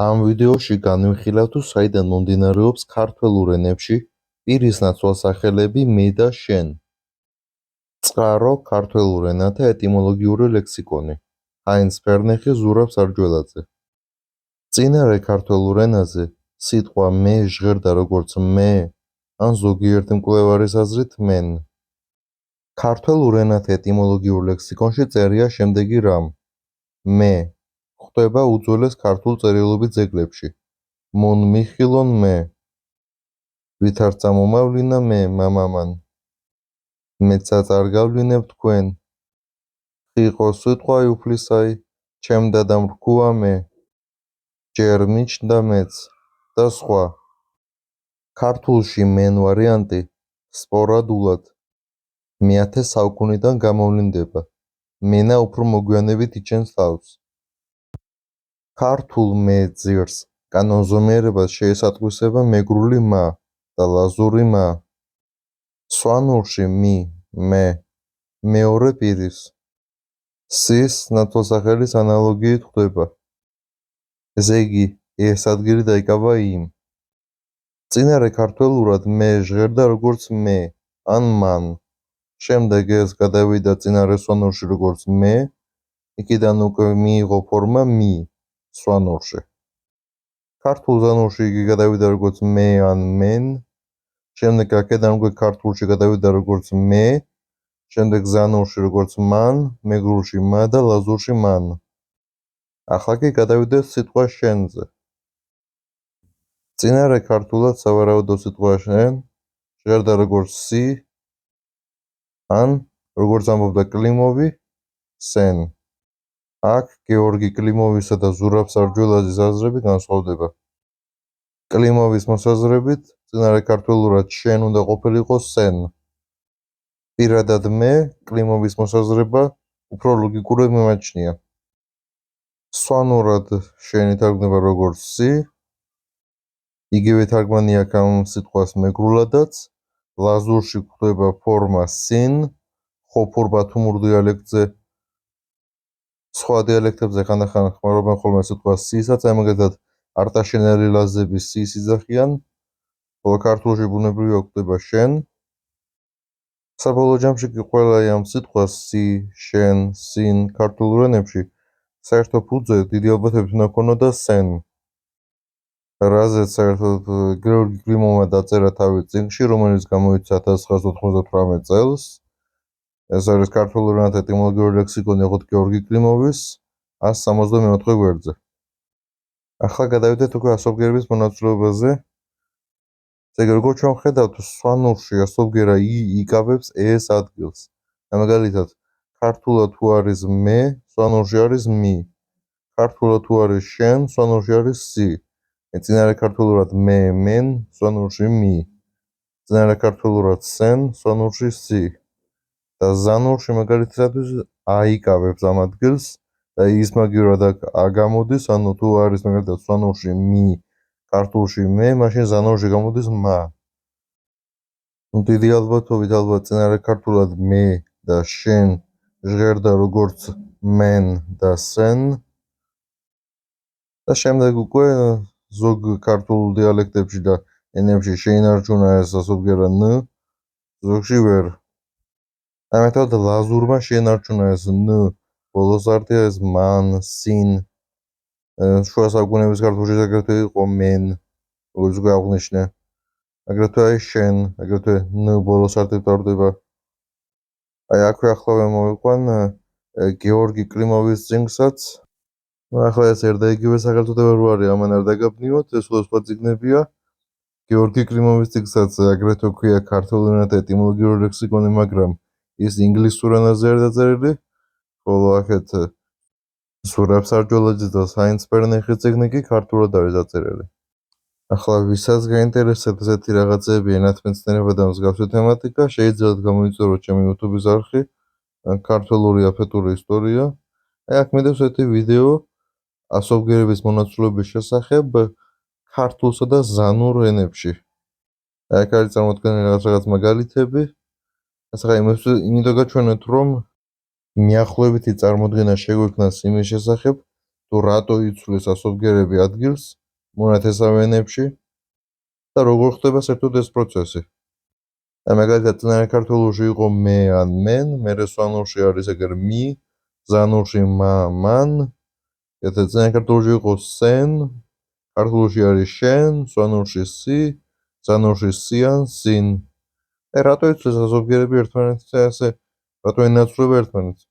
ამ ვიდეოში განვიხილავ თუ საიდან მომდინარეობს ქართველურ ენებში პირის ნაცვალსახელები მე და შენ. წყარო ქართველურ ენათა ეტიმოლოგიური ლექსიკონი. ჰაინც ფერნეხი, ზურაბ სარჯველაძე. წინარე ქართველურ ენაზე სიტყვა მე ჟღერდა როგორც მე, ან ზოგიერთი მკვლევარის აზრით მენ. ქართველურ ენათა ეტიმოლოგიურ ლექსიკონში წერია შემდეგი რამ. მე ხვდება უძველეს ქართულ წერილობით ძეგლებში. მონ მიხილონ მე. ვითარ წამომავლინა მე მამამან. მეცა წარგავლინებ თქვენ. ხიყო სიტყვაი უფლისაი, ჩემ დადამ რქუა მე. ჯერ მიჩნდა მეც და სხვა. ქართულში მენ ვარიანტი სპორადულად მე-10 საუკუნიდან გამოვლინდება. მენა უფრო მოგვიანებით იჩენს თავს. ქართულ მე ძირს კანონზომიერებას შეესატყვისება მეგრული მა და ლაზური მა. სვანურში მი, მე, მეორე პირის, სის ნაცვალსახელის ანალოგიით ხვდება. ზეგი ეს ადგილი დაიკავა იმ. წინარე ქართველურად მე ჟღერდა როგორც მე, ან მან. შემდეგ ეს გადავიდა წინარე სვანურში როგორც მე, იქიდან უკვე მიიღო ფორმა მი სვანურში. ქართულ ზანურში იგი გადავიდა როგორც მე ან მენ, შემდეგ აქედან უკვე ქართულში გადავიდა როგორც მე, შემდეგ ზანურში როგორც მან, მეგრულში მა და ლაზურში მან. ახლა კი გადავიდეთ სიტყვა შენზე. წინარე ქართულად სავარაუდო სიტყვა შენ ჟღერდა როგორც სი, ან როგორც ამბობდა კლიმოვი, სენ. აქ გეორგი კლიმოვისა და ზურაბ სარჯველაძის აზრები განსხვავდება. კლიმოვის მოსაზრებით წინარე ქართველურად შენ უნდა ყოფილიყო სენ. პირადად მე კლიმოვის მოსაზრება უფრო ლოგიკურად მიმაჩნია. სვანურად შენი თარგმნება როგორც სი, იგივე თარგმანი აქვს ამ სიტყვას მეგრულადაც, ლაზურში გვხვდება ფორმა სინ, ხოფურ ბათუმურ დიალექტზე, სხვა დიალექტებზე ხანდახან ხმარობენ ხოლმე სიტყვას სისაც, ამაგერად არტაშენელი ლაზები სის იძახიან, ხოლო ქართულში ბუნებრივია გვხვდება შენ. საბოლოო ჯამში კი ყველა ამ სიტყვას სი, შენ, სინ ქართულ ენებში საერთო ფუძე დიდი ალბათობით უნდა ქონოდა სენ. რაზეც საერთოდ გეორგი კლიმოვმა დაწერა თავის წიგნში, რომელიც გამოიცა 1998 წელს. ეს არის ქართულ ენათა ეტიმოლოგიური ლექსიკონი ოღონდ გეორგი კლიმოვის 164 გვერდზე. ახლა გადავიდეთ უკვე ასობგერების მონაცვლეობაზე. ეგ როგორ ჩვენ ვხედავთ, სვანურში ასობგერა ი იკავებს ეს ადგილს. მაგალითად, ქართულად თუ არის მე, სვანურში არის მი. ქართულად თუ არის შენ, სვანურში არის სი. წინარე ქართულად მე, მენ, სვანურში მი. წინარე ქართულად სენ, სვანურში სი. და ზანურში მაგალითადაც აიკავებს ამ ადგილს და ის მაგივრად გამოდის, ანუ თუ არის მაგალითად სვანურში მი, ქართულში მე, მაშინ ზანურში გამოდის მა. დიდი ალბათობით წინარე ქართულად მე და შენ ჟღერდა როგორც მენ და სენ. და შემდეგ უკვე ზოგ ქართულ დიალექტებში და ენებში შეინარჩუნა ეს ასობგერა ν, ზოგში ვერ. ამიტომ ლაზურმა შეინარჩუნა ეს ν, ბოლოს არტია ეს მან, სინ. შუა საუკუნეების ქართულში აგრეთვე იყო მენ, როგორც უკვე აღვნიშნე. აგრეთვე აი შენ, აგრეთვე ν ბოლოს არტით ტარდება. აი აქვე ახლავე მოვიყვან გეორგი კლიმოვის წიგნსაც. ახლა ეს ერთ და იგივე სახელწოდება რო არის, ამან არ დაგაბნიოთ, ეს სხვა წიგნებია. გეორგი კლიმოვის წიგნსაც აგრეთვე ქვია ქართულ ენათა ეტიმოლოგიური ლექსიკონი, მაგრამ ის ინგლისურ ენაზე არის დაწერილი, ხოლო აქეთ ზურაბ სარჯველაძის და ჰაინც ფერნეხის წიგნი კი ქართულად არის დაწერილი. ახლა ვისაც გაინტერესებთ ესეთი რაღაცები, ენათმეცნიერება და მსგავსი თემატიკა, შეიძლება გამოიწეროთ ჩემი YouTube-ის არხი, ქართული აფეთური ისტორია. აი აქ მიდევს ერთი ვიდეო ასობგერების მონაცვლეობის შესახებ ქართულსა და ზანურ ენებში. აი აქ არის წარმოდგენილი რაღაც მაგალითები. ახლა იმიტომ გაჩვენეთ, რომ მიახლოებითი წარმოდგენა შეგვექმნას იმის შესახებ, თუ რატო იცვლის ასობგერები ადგილს მონათესავენებში და როგორ ხდება საერთოდ ეს პროცესი. მაგალითად, წინარე ქართულში იყო მე ან მენ, მერე სვანურში არის ეგერ მი, ზანურში მა, მან, წინარე ქართულში იყო სენ, ქართულში არის შენ, სვანურში სი, ზანურში სიან, სინ. რატო იცვლის ასობგერები ერთმანეთს ასე, რატო ენაცვლება ერთმანეთს?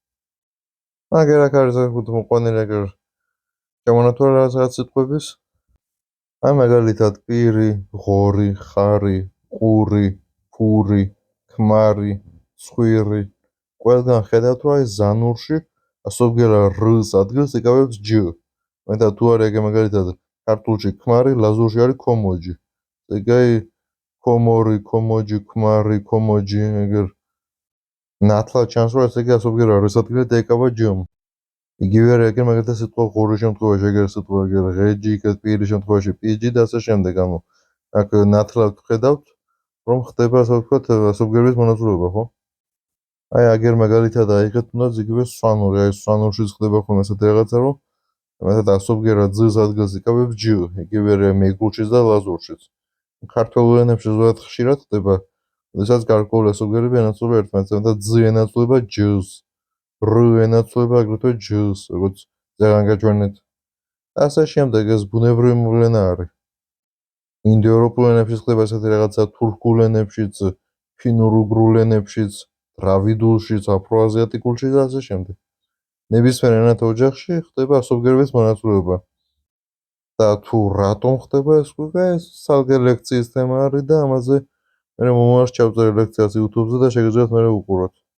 მაგერ აქ არის მოყვანილი ეგერ შემონათვალე რაღაც სიტყვების. მაგალითად, პირი, ღორი, ხარი, ყური, ფური, ქმარი, ცხვირი. ყველგან ხედავთ, რომ ზანურში ასობგერა რ-ს ადგილს იკავებს ჯ. მეტად თუ არის ეგ მაგალითად ქართულში ქმარი, ლაზურში არის ქომოჯი. ეგ ქომორი, ქომოჯი, ქმარი, ქომოჯი, ეგერ ნათლად ჩანს, რომ ეს ეგ ასობგერა რ-ს ადგილს ეკავა ჯ-მ. იგივე არის ეგ მაგალითად სიტყვა ღორის შემთხვევაში, ეგერ სიტყვა ეგერ ღეჯი, იქ პირის შემთხვევაში პიჯი და ასე შემდეგ. ანუ აქ ნათლად ხედავთ, რომ ხდება ასე ვთქვათ ასობგერების მონაცვლეობა, ხო? აგერ მაგალითად აიღეთ თუნდაც იგივე სვანური, სვანურშიც ხდება ხოლმე ესეთი რაღაცა, რომ მეტად ასობგერა ძ-ს ადგილს იკავებს ჯ. იგივე მეგრულშიც და ლაზურშიც. ქართულ ენებში ზოგადად ხშირად ხდება, როდესაც გარკვეული ასობგერები ენაცვლება ერთმანეთს, და ძ ენაცვლება ჯ-ს, რ ენაცვლება აგრეთვე ჯ-ს, როგორც ზეგან გაჩვენეთ. ასე შემდეგ, ეს ბუნებრივი მოვლენა არის. ინდოევროპულ ენებში ხდება ესეთი რაღაცა, თურქულ ენებშიც, ფინურ-უგრულ ენებშიც, დრავიდულშიც, აფროაზიატიკულშიც და ასე შემდეგ. ნებისმიერ ენათა ოჯახში ხდება ასობგერების მონაცვლეობა. და თუ რატომ ხდება ეს უკვე სალგე ლექციის თემა არის და ამაზე მე მომავალში ჩავწერე ლექციას YouTube-ზე და შეგიძლიათ მე უყუროთ.